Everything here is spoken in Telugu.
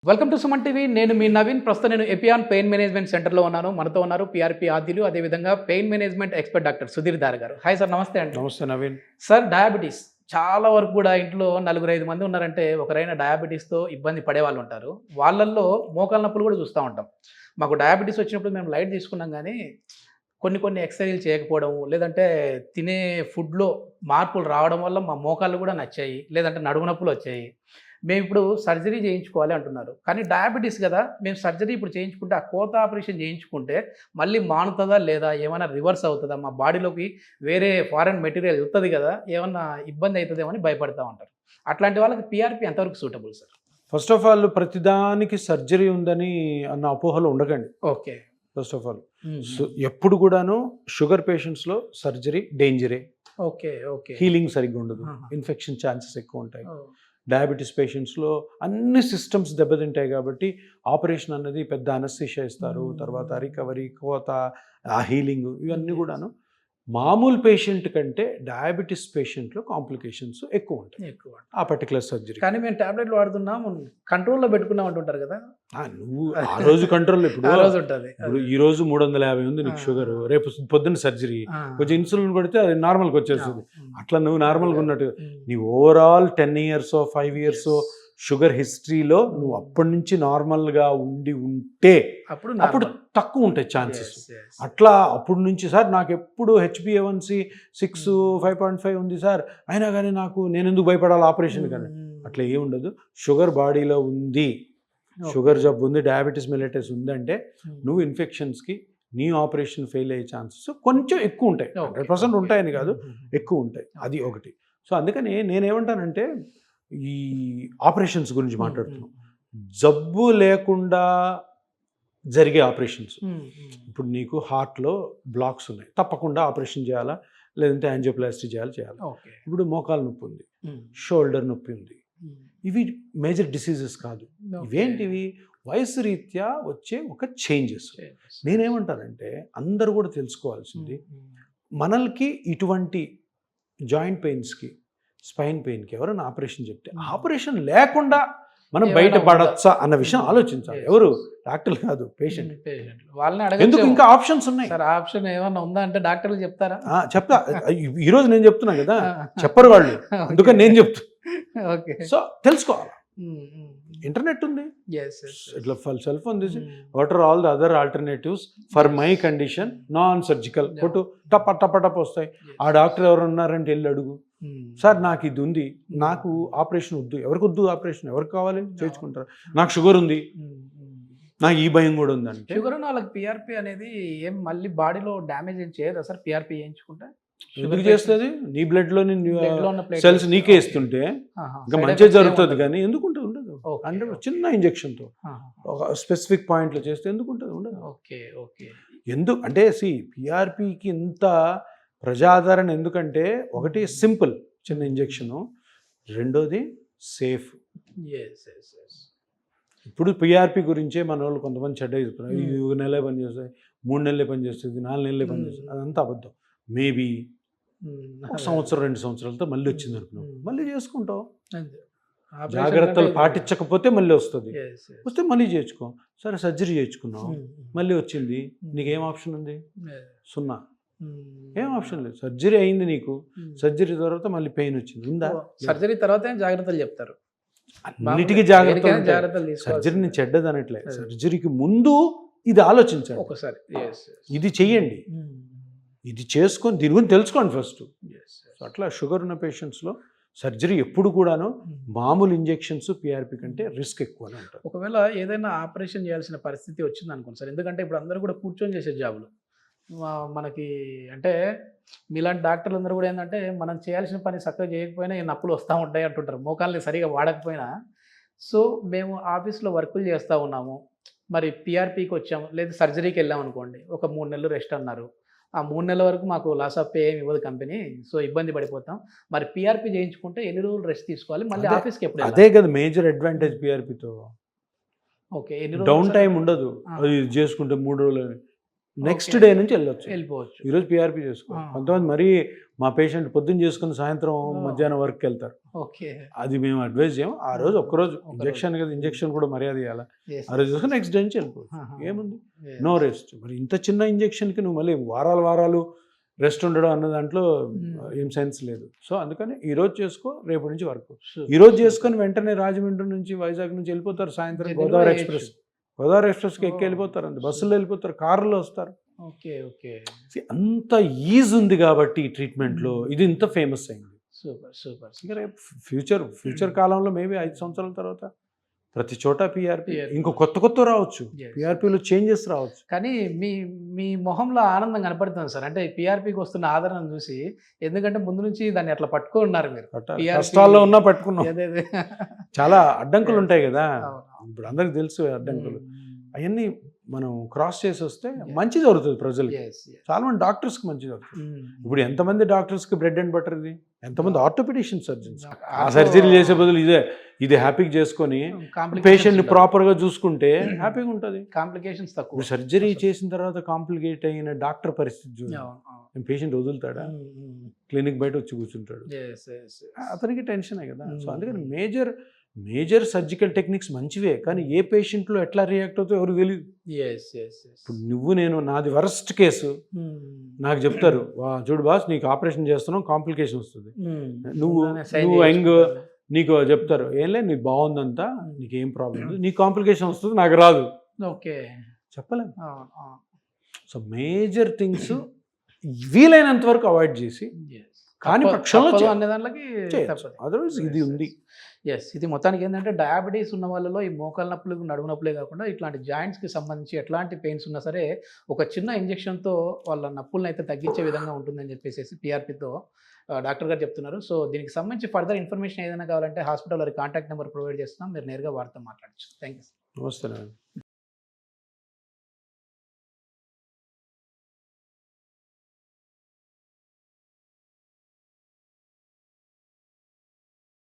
Welcome to Suman TV. నేను మీ నవీన్. ప్రస్తుతం నేను ఎపియాన్ పెయిన్ మేనేజ్మెంట్ సెంటర్లో ఉన్నాను. మనతో ఉన్నారు పిఆర్పి ఆద్యులు, అదేవిధంగా pain management expert doctor Sudhir Dhar గారు. హాయ్ సార్, నమస్తే అండి. నమస్తే నవీన్. సార్, డయాబెటీస్ చాలా వరకు కూడా ఇంట్లో 4-5 మంది ఉన్నారంటే ఒకరైనా డయాబెటీస్తో ఇబ్బంది పడే వాళ్ళు ఉంటారు. వాళ్ళల్లో మోకాళ్ళ నొప్పులు కూడా చూస్తూ ఉంటాం. మాకు డయాబెటీస్ వచ్చినప్పుడు మేము లైట్ తీసుకున్నాం, కానీ కొన్ని ఎక్సర్సైజులు చేయకపోవడం, లేదంటే తినే ఫుడ్లో మార్పులు రావడం వల్ల మా మోకాళ్ళు కూడా నచ్చాయి, లేదంటే నడుము నొప్పులు వచ్చాయి. మేము ఇప్పుడు సర్జరీ చేయించుకోవాలి అంటున్నారు, కానీ డయాబెటీస్ కదా, మేము సర్జరీ ఇప్పుడు చేయించుకుంటే ఆ కోత ఆపరేషన్ చేయించుకుంటే మళ్ళీ మానుతుందా లేదా, ఏమైనా రివర్స్ అవుతుందా, మా బాడీలోకి వేరే ఫారెన్ మెటీరియల్ వస్తుంది కదా, ఏమన్నా ఇబ్బంది అవుతుందేమో అని భయపడతా ఉంటారు. అట్లాంటి వాళ్ళకి పిఆర్పి ఎంతవరకు suitable sir? First of all, ప్రతిదానికి సర్జరీ ఉందని అన్న అపోహలు ఉండకండి. ఓకే. ఫస్ట్ ఆఫ్ ఆల్, ఎప్పుడు కూడాను షుగర్ పేషెంట్స్లో సర్జరీ డేంజరే. Okay okay. హీలింగ్ సరిగ్గా ఉండదు, ఇన్ఫెక్షన్ ఛాన్సెస్ ఎక్కువ ఉంటాయి. డయాబెటీస్ పేషెంట్స్లో అన్ని సిస్టమ్స్ దెబ్బతింటాయి కాబట్టి ఆపరేషన్ అన్నది పెద్ద అనస్థీషియా ఇస్తారు, తర్వాత రికవరీ, కోత, ఆ హీలింగ్, ఇవన్నీ కూడాను మామూలు పేషెంట్ కంటే డయాబెటీస్ పేషెంట్లో కాంప్లికేషన్స్ ఎక్కువ ఉంటాయి ఆ పర్టికులర్ సర్జరీ. కానీ మేము టాబ్లెట్లు వాడుతున్నాం, కంట్రోల్లో పెట్టుకున్నాం అంటుంటారు కదా. నువ్వు ఆ రోజు కంట్రోల్ ఇప్పుడు ఈ రోజు 350 ఉంది నీకు షుగర్, రేపు పొద్దున్న సర్జరీ, కొంచెం ఇన్సులిన్ కొడితే అది నార్మల్కి వచ్చేస్తుంది. అట్లా నువ్వు నార్మల్గా ఉన్నట్టు నీ ఓవరాల్ 10 years 5 years షుగర్ హిస్టరీలో నువ్వు అప్పటి నుంచి నార్మల్గా ఉంటే అప్పుడు తక్కువ ఉంటాయి ఛాన్సెస్. అట్లా అప్పుడు నుంచి సార్ నాకు ఎప్పుడు HbA1c 6, 5.5 ఉంది సార్, అయినా కానీ నేను ఎందుకు భయపడాలి ఆపరేషన్ కానీ, అట్లా ఏమి ఉండదు. షుగర్ బాడీలో ఉంది, షుగర్ జబ్బు ఉంది, డయాబెటీస్ మెలిటస్ ఉందంటే నువ్వు ఇన్ఫెక్షన్స్కి నీ ఆపరేషన్ ఫెయిల్ అయ్యే ఛాన్సెస్ కొంచెం ఎక్కువ ఉంటాయి. 100% ఉంటాయని కాదు, ఎక్కువ ఉంటాయి. అది ఒకటి. సో అందుకని నేనేమంటానంటే, ఈ ఆపరేషన్స్ గురించి మాట్లాడుతున్నాం, జబ్బు లేకుండా జరిగే ఆపరేషన్స్. ఇప్పుడు నీకు హార్ట్లో బ్లాక్స్ ఉన్నాయి, తప్పకుండా ఆపరేషన్ చేయాలా, లేదంటే యాంజియోప్లాస్టీ చేయాలి. ఇప్పుడు మోకాలు నొప్పి ఉంది, షోల్డర్ నొప్పి ఉంది, ఇవి మేజర్ డిసీజెస్ కాదు. ఇవేంటివి? వయసు రీత్యా వచ్చే ఒక చేంజెస్. నేనేమంటానంటే, అందరూ కూడా తెలుసుకోవాల్సింది, మనల్కి ఇటువంటి జాయింట్ పెయిన్స్కి, స్పైన్ పెయిన్కి ఎవరైనా ఆపరేషన్ చెప్తే ఆపరేషన్ లేకుండా మనం బయటపడచ్చా అన్న విషయం ఆలోచించాలి. ఎవరు? డాక్టర్లు కాదు, పేషెంట్. వాళ్ళని అడగ, ఎందుకు ఇంకా ఆప్షన్స్ ఉన్నాయి సార్, ఆప్షన్ ఏమన్నా ఉందా అంటే డాక్టర్లు చెప్తారా? చెప్తా. ఈరోజు నేను చెప్తున్నా కదా, చెప్పరు వాళ్ళు, అందుకని నేను చెప్తున్నా. సో తెలుసుకోవాలి. ఇంటర్నెట్ ఉంది, ఇట్లా సెల్ ఫోన్ తీసి what are all the other alternatives for my condition, non surgical కొట్టు, టప్ వస్తాయి. ఆ డాక్టర్ ఎవరు ఉన్నారంటే వెళ్ళి అడుగు, సార్ నాకు ఇది ఉంది, నాకు ఆపరేషన్ వద్దు. ఎవరికి వద్దు ఆపరేషన్? ఎవరికి కావాలి? చేయించుకుంటారు. నాకు షుగర్ ఉంది, నాకు ఈ భయం కూడా ఉందంటే. షుగర్ ఉన్న వాళ్ళకి పిఆర్పి అనేది ఏం మళ్ళీ బాడీలో డ్యామేజ్ ఏం చేయదా సార్ పిఆర్పి చేయించుకుంటే? ఎందుకు చేస్తుంది? నీ బ్లడ్ లో సెల్స్ నీకే ఇస్తుంటే ఇంకా మంచిగా జరుగుతుంది, కానీ ఎందుకు ఉంటుంది? ఉండదు. అంటే చిన్న ఇంజెక్షన్ తో ఒక స్పెసిఫిక్ పాయింట్ లో చేస్తే ఎందుకు ఉంటుంది? ఉండదు. ఎందుకు అంటే పిఆర్పికి ఇంత ప్రజాదరణ ఎందుకంటే, ఒకటి సింపుల్ చిన్న ఇంజెక్షను, రెండోది సేఫ్. ఇప్పుడు పిఆర్పి గురించే మన వాళ్ళు కొంతమంది చెడ్డ చెప్తున్నారు, ఇది 1 నెలలే పనిచేస్తుంది, 3 నెలలే పనిచేస్తుంది, 4 నెలలే పనిచేస్తుంది. అదంతా అబద్ధం. మేబీ 1 సంవత్సరం 2 సంవత్సరాలతో మళ్ళీ వచ్చింది అనుకున్నాం, మళ్ళీ చేసుకుంటాం. జాగ్రత్తలు పాటించకపోతే మళ్ళీ వస్తుంది, వస్తే మళ్ళీ చేయించుకో. సరే సర్జరీ చేయించుకున్నావు, మళ్ళీ వచ్చింది, నీకేం ఆప్షన్ ఉంది? 0. ఏం ఆప్షన్ లేదు. సర్జరీ అయింది నీకు, సర్జరీ తర్వాత మళ్ళీ పెయిన్ వచ్చింది, ఉందా? సర్జరీ తర్వాత జాగ్రత్తలు చెప్తారు, అన్నిటికీ జాగ్రత్తలు. సర్జరీని చెడ్డది అనట్లే, సర్జరీకి ముందు ఇది ఆలోచించండి ఒకసారి, ఇది చెయ్యండి, ఇది చేసుకొని దీని గురించి తెలుసుకోండి ఫస్ట్. అట్లా షుగర్ ఉన్న పేషెంట్స్లో సర్జరీ ఎప్పుడు కూడాను మామూలు ఇంజెక్షన్స్ పిఆర్పి కంటే రిస్క్ ఎక్కువనే ఉంటుంది. ఒకవేళ ఏదైనా ఆపరేషన్ చేయాల్సిన పరిస్థితి వచ్చింది అనుకోండి సార్, ఎందుకంటే ఇప్పుడు అందరూ కూడా కూర్చొని చేసే జాబులు మనకి, అంటే మీలాంటి డాక్టర్లు అందరూ కూడా ఏంటంటే, మనం చేయాల్సిన పని చక్కగా చేయకపోయినా ఈ నొప్పులు వస్తూ ఉంటాయి అంటుంటారు, మోకాల్ని సరిగా వాడకపోయినా. సో మేము ఆఫీస్లో వర్కులు చేస్తూ ఉన్నాము, మరి పిఆర్పికి వచ్చాము, లేదా సర్జరీకి వెళ్ళాం అనుకోండి, ఒక 3 నెలలు రెస్ట్ అన్నారు, ఆ 3 నెలల వరకు మాకు లాస్ ఆఫ్ పే ఏమి ఇవ్వదు కంపెనీ, సో ఇబ్బంది పడిపోతాం. మరి పిఆర్పి చేయించుకుంటే ఎన్ని రోజులు రెస్ట్ తీసుకోవాలి, మళ్ళీ ఆఫీస్కి ఎప్పుడు? అదే కదా మేజర్ అడ్వాంటేజ్ పిఆర్పితో. ఓకే, డౌన్ టైం ఉండదు, అది చేసుకుంటే 3 రోజులు. Next Okay. డే నుంచి వెళ్ళొచ్చు. వెళ్ళిపోవచ్చు. ఈరోజు పిఆర్పి చేసుకో. ఆ. కొంతమంది మరీ మా పేషెంట్ పొద్దున్న చేసుకుని సాయంత్రం Oh. మధ్యాహ్నం వర్క్కి వెళ్తారు. ఓకే. అది మేము అడ్వైజ్ చేయం. ఆ రోజు ఒక్కరోజు ఒక్కరోజు. ఇంజెక్షన్ కదా, ఇంజెక్షన్ కూడా మర్యాద ఇవ్వాలి. Yes. ఆ రోజు చూసుకుని నెక్స్ట్ డే నుంచి వెళ్ళిపోవచ్చు. ఆహా. ఏముంది, Yes. No rest. మరి ఇంత చిన్న ఇంజెక్షన్కి నువ్వు మళ్ళీ వారాలు రెస్ట్ ఉండడం అన్న దాంట్లో ఏం సెన్స్ లేదు. సో అందుకని ఈ రోజు చేసుకో, రేపు నుంచి వర్క్. Super. ఈ రోజు చేసుకొని వెంటనే రాజమండ్రి నుంచి వైజాగ్ నుంచి వెళ్ళిపోతారు. సాయంత్రం జర్నీలో గోదావరి వేయొచ్చు. ఎక్స్ప్రెస్, గోదావరి ఎక్స్ప్రెస్కి ఎక్కి Oh. వెళ్ళిపోతారు. అంతే, బస్సులో వెళ్ళిపోతారు, కార్లో వస్తారు. ఓకే. ఓకే. See, అంత ఈజ్ ఉంది కాబట్టి ఈ ట్రీట్మెంట్లో ఇది ఇంత ఫేమస్ అయింది. Super super. ఇంకా రేపు ఫ్యూచర్ కాలంలో మేబీ 5 సంవత్సరాల తర్వాత ప్రతి చోట పిఆర్పి PRP. ఇంకో కొత్త రావచ్చు. Yes. పిఆర్పిలో చేంజెస్ రావచ్చు. కానీ మీ మొహంలో ఆనందం కనపడుతుంది సార్. అంటే పిఆర్పికి వస్తున్న ఆదరణ చూసి, ఎందుకంటే ముందు నుంచి దాన్ని అట్లా పట్టుకున్నారు మీరు. PRP కష్టాల్లో ఉన్నా పట్టుకున్నాం. అదే అదే. చాలా అడ్డంకులు ఉంటాయి కదా, అవును. ఇప్పుడు అందరికి తెలుసు అడ్డంకులు. Mm. అవన్నీ మనం క్రాస్ చేసి వస్తే మంచి జరుగుతుంది ప్రజలకి. Yes, yes. చాలా మంది డాక్టర్స్కి మంచి జరుగుతుంది. Mm. ఇప్పుడు ఎంతమంది డాక్టర్స్కి బ్రెడ్ అండ్ బటర్ ఇది, ఎంతమంది ఆర్థోపెడిషన్ సర్జన్స్ ఆ ఆర్థో- సర్జరీ చేసే బదులు ఇది హ్యాపీగా చేసుకొని Complications పేషెంట్ని ఉండవు. ప్రాపర్గా చూసుకుంటే హ్యాపీగా ఉంటుంది. కాంప్లికేషన్స్ తక్కువ. ఇప్పుడు సర్జరీ చేసిన తర్వాత కాంప్లికేట్ అయిన డాక్టర్ పరిస్థితి చూడండి. అవును, అవును. పేషెంట్ వదులుతాడా, Mm, mm. క్లినిక్ బయట వచ్చి కూర్చుంటాడు. Yes, yes, yes. అతనికి టెన్షనే కదా. So Mm. అందుకని మేజర్ సర్జికల్ టెక్నిక్స్ మంచివే, కానీ ఏ పేషెంట్లో ఎట్లా రియాక్ట్ అవుతాయో ఎవరికి తెలియదు. Yes, yes, yes. ఇప్పుడు నేను నాది వరస్ట్ కేసు Mm. నాకు చెప్తారు, చూడు బాస్ నీకు ఆపరేషన్ చేస్తున్నాం, కాంప్లికేషన్ వస్తుంది. Mm. నువ్వు ముందుగానే sign యంగ్, చేసుకుంటారు. నీకు చెప్తారు ఏంలే నీకు బాగుందంతా, నీకేం ప్రాబ్లం లేదు, నీకు కాంప్లికేషన్ వస్తుంది, నాకు రాదు. ఓకే. చెప్పలేము. అవును, అవును. సో మేజర్ థింగ్స్ వీలైనంత వరకు అవాయిడ్ చేసి, Yes. కానీ తప్పదు- పక్షంలో తప్పదు అనే దాంట్లోకి తప్పదు. అదర్వైజ్ ఇది ఉంది. ఎస్, ఇది మొత్తానికి ఏంటంటే డయాబెటీస్ ఉన్న వాళ్ళలో ఈ మోకాల నొప్పులు, నడుము నొప్పులే కాకుండా ఇట్లాంటి జాయింట్స్కి సంబంధించి ఎట్లాంటి పెయిన్స్ ఉన్నా సరే ఒక చిన్న ఇంజెక్షన్తో వాళ్ళ నొప్పులను అయితే తగ్గించే విధంగా ఉంటుందని చెప్పేసి పిఆర్పితో డాక్టర్ గారు చెప్తున్నారు. సో దీనికి సంబంధించి ఫర్దర్ ఇన్ఫర్మేషన్ ఏదైనా కావాలంటే హాస్పిటల్ వారి కాంటాక్ట్ నెంబర్ ప్రొవైడ్ చేస్తున్నాం, మీరు నేరుగా వారితో మాట్లాడచ్చు. Thank you. నమస్తే.